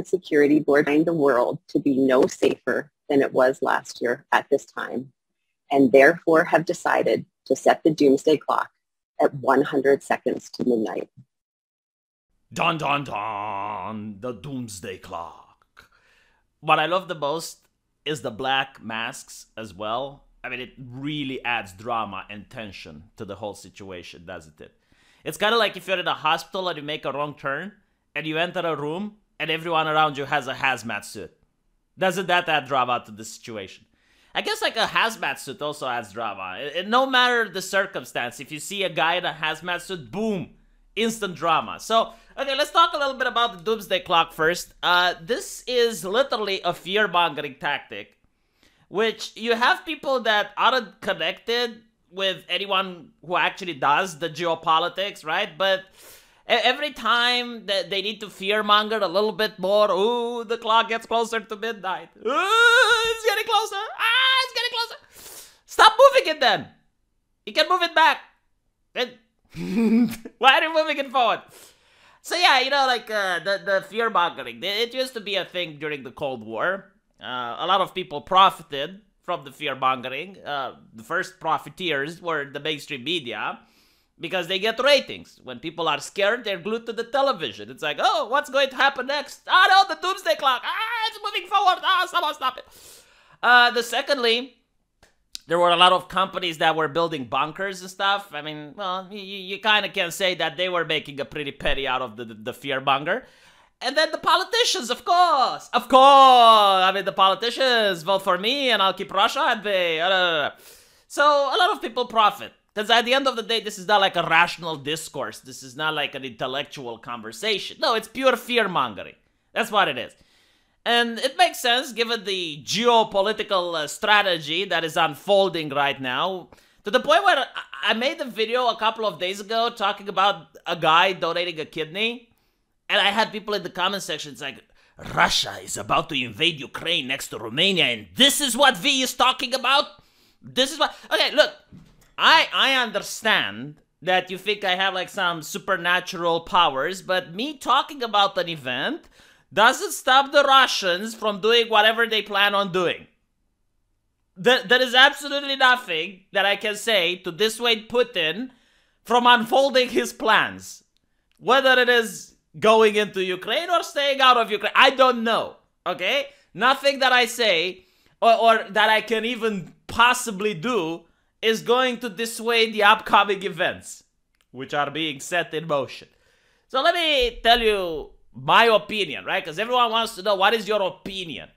Security Board find the world to be no safer than it was last year at this time, and therefore have decided to set the doomsday clock at 100 seconds to midnight. Dun dun dun! The doomsday clock. What I love the most is the black masks as well. I mean, it really adds drama and tension to the whole situation, doesn't it? It's kind of like if you're in a hospital and you make a wrong turn and you enter a room and everyone around you has a hazmat suit. Doesn't that add drama to the situation? I guess like a hazmat suit also adds drama. No matter the circumstance, if you see a guy in a hazmat suit, boom, instant drama. So, okay, let's talk a little bit about the doomsday clock first. This is literally a fear-mongering tactic, which you have people that aren't connected with anyone who actually does the geopolitics, right? But every time that they need to fearmonger a little bit more, ooh, the clock gets closer to midnight. Ooh, it's getting closer. Ah, it's getting closer. Stop moving it then. You can move it back. Why are you moving it forward? So yeah, you know, like the fear-mongering. It used to be a thing during the Cold War. A lot of people profited from the fear-mongering. The first profiteers were the mainstream media because they get ratings. When people are scared, they're glued to the television. It's like, oh, what's going to happen next? Ah, no, the doomsday clock. Ah, it's moving forward. Ah, someone stop it. Secondly, there were a lot of companies that were building bunkers and stuff. I mean, well, you kind of can say that they were making a pretty penny out of the fear-monger. And then the politicians, of course. Of course. I mean, the politicians vote for me and I'll keep Russia at bay. So a lot of people profit. Because at the end of the day, this is not like a rational discourse. This is not like an intellectual conversation. No, it's pure fear-mongering. That's what it is. And it makes sense given the geopolitical strategy that is unfolding right now. To the point where I made a video a couple of days ago talking about a guy donating a kidney. And I had people in the comment section, it's like, Russia is about to invade Ukraine next to Romania, and this is what V is talking about? This is what... Okay, look, I understand that you think I have like some supernatural powers, but me talking about an event doesn't stop the Russians from doing whatever they plan on doing. There is absolutely nothing that I can say to dissuade Putin from unfolding his plans. Whether it is going into Ukraine or staying out of Ukraine, I don't know, okay? Nothing that I say or that I can even possibly do is going to dissuade the upcoming events, which are being set in motion. So let me tell you my opinion, right? Because everyone wants to know, what is your opinion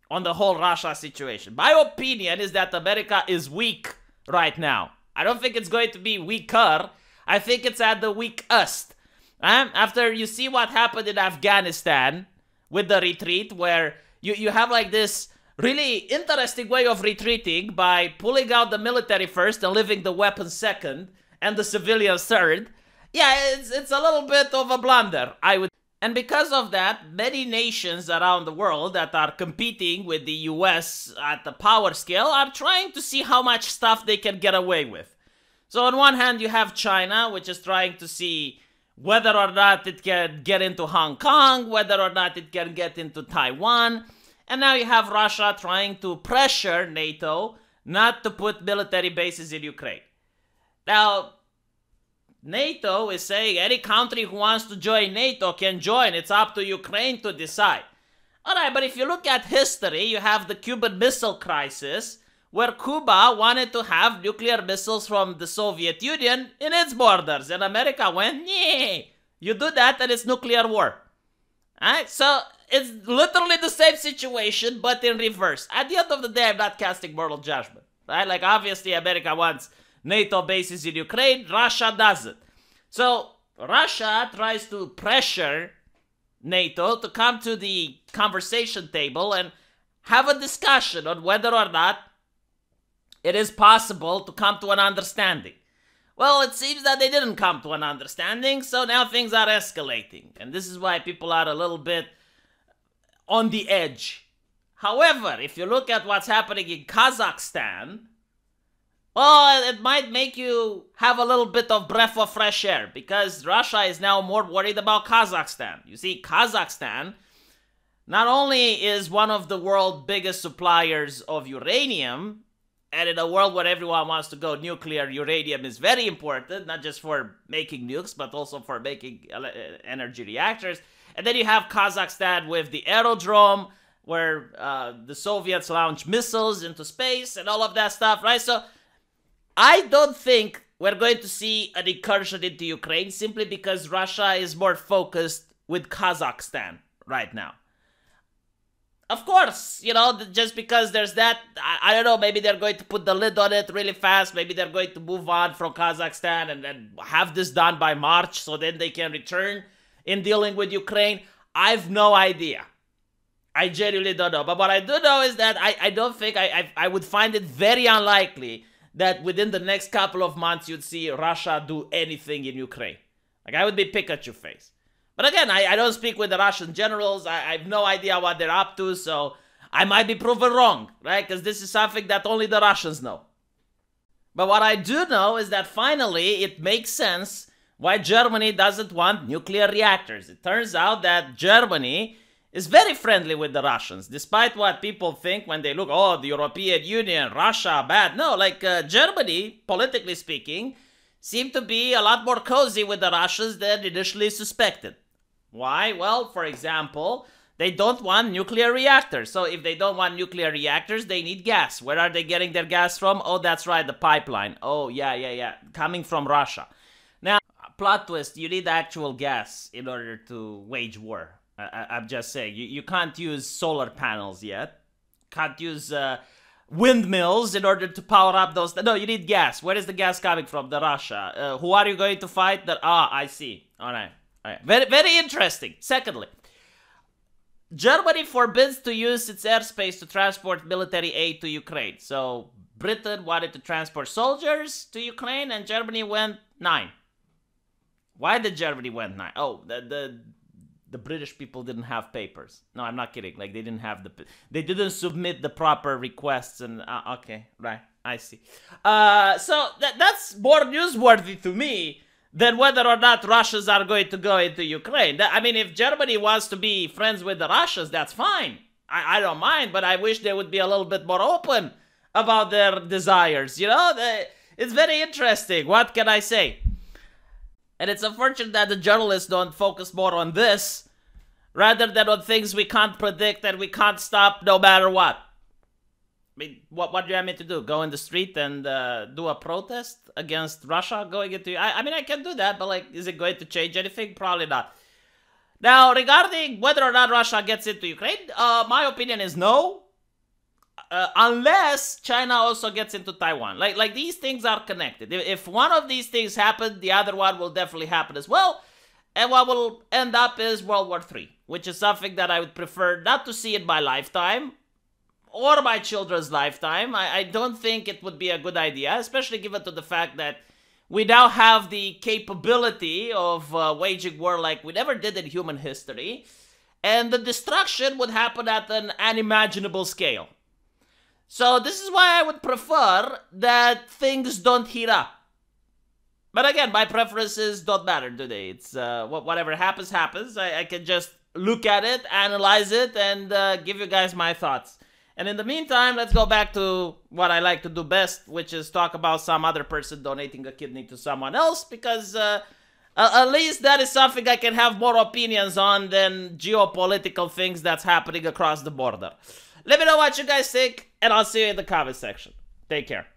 on the whole Russia situation? My opinion is that America is weak right now. I don't think it's going to be weaker. I think it's at the weakest. After you see what happened in Afghanistan with the retreat, where you have like this really interesting way of retreating by pulling out the military first and leaving the weapons second and the civilians third. Yeah, it's a little bit of a blunder, I would. And because of that, many nations around the world that are competing with the US at the power scale are trying to see how much stuff they can get away with. So on one hand, you have China, which is trying to see whether or not it can get into Hong Kong, whether or not it can get into Taiwan. And now you have Russia trying to pressure NATO not to put military bases in Ukraine. Now, NATO is saying any country who wants to join NATO can join. It's up to Ukraine to decide. Alright, but if you look at history, you have the Cuban Missile Crisis, where Cuba wanted to have nuclear missiles from the Soviet Union in its borders. And America went, yeah, you do that and it's nuclear war. Alright, so it's literally the same situation, but in reverse. At the end of the day, I'm not casting moral judgment. Right? Like, obviously, America wants NATO bases in Ukraine. Russia doesn't. So, Russia tries to pressure NATO to come to the conversation table and have a discussion on whether or not it is possible to come to an understanding. Well, it seems that they didn't come to an understanding, so now things are escalating. And this is why people are a little bit on the edge. However, if you look at what's happening in Kazakhstan, well, it might make you have a little bit of breath of fresh air, because Russia is now more worried about Kazakhstan. You see, Kazakhstan not only is one of the world's biggest suppliers of uranium, and in a world where everyone wants to go nuclear, uranium is very important, not just for making nukes, but also for making energy reactors. And then you have Kazakhstan with the aerodrome, where the Soviets launched missiles into space and all of that stuff, right? So I don't think we're going to see an incursion into Ukraine simply because Russia is more focused with Kazakhstan right now. Of course, you know, just because there's that, I don't know, maybe they're going to put the lid on it really fast. Maybe they're going to move on from Kazakhstan and then have this done by March so then they can return in dealing with Ukraine. I've no idea. I genuinely don't know. But what I do know is that I don't think, I would find it very unlikely that within the next couple of months you'd see Russia do anything in Ukraine. Like, I would be Pikachu face. But again, I don't speak with the Russian generals. I have no idea what they're up to, so I might be proven wrong, right? Because this is something that only the Russians know. But what I do know is that finally it makes sense why Germany doesn't want nuclear reactors. It turns out that Germany is very friendly with the Russians, despite what people think when they look, oh, the European Union, Russia, bad. No, like Germany, politically speaking, seemed to be a lot more cozy with the Russians than initially suspected. Why? Well, for example, they don't want nuclear reactors. So if they don't want nuclear reactors, they need gas. Where are they getting their gas from? Oh, that's right, the pipeline. Oh, yeah. Coming from Russia. Now, plot twist, you need actual gas in order to wage war. I'm just saying, you can't use solar panels yet. Can't use windmills in order to power up those. No, you need gas. Where is the gas coming from? The Russia. Who are you going to fight? I see. All right. Very, very interesting. Secondly, Germany forbids to use its airspace to transport military aid to Ukraine. So Britain wanted to transport soldiers to Ukraine, and Germany went 9. Why did Germany went 9? Oh, the British people didn't have papers. No, I'm not kidding. Like, they didn't submit the proper requests, and okay, right, I see. So that's more newsworthy to me than whether or not Russians are going to go into Ukraine. I mean, if Germany wants to be friends with the Russians, that's fine. I don't mind, but I wish they would be a little bit more open about their desires, you know? It's very interesting. What can I say? And it's unfortunate that the journalists don't focus more on this rather than on things we can't predict and we can't stop no matter what. I mean, what do you want me to do? Go in the street and do a protest against Russia going into... I mean, I can do that, but, like, is it going to change anything? Probably not. Now, regarding whether or not Russia gets into Ukraine, my opinion is no. Unless China also gets into Taiwan. Like these things are connected. If one of these things happen, the other one will definitely happen as well. And what will end up is World War III, which is something that I would prefer not to see in my lifetime or my children's lifetime. I don't think it would be a good idea, especially given to the fact that we now have the capability of waging war like we never did in human history. And the destruction would happen at an unimaginable scale. So this is why I would prefer that things don't heat up. But again, my preferences don't matter, do they? It's whatever happens, happens. I can just look at it, analyze it, and give you guys my thoughts. And in the meantime, let's go back to what I like to do best, which is talk about some other person donating a kidney to someone else, because at least that is something I can have more opinions on than geopolitical things that's happening across the border. Let me know what you guys think, and I'll see you in the comment section. Take care.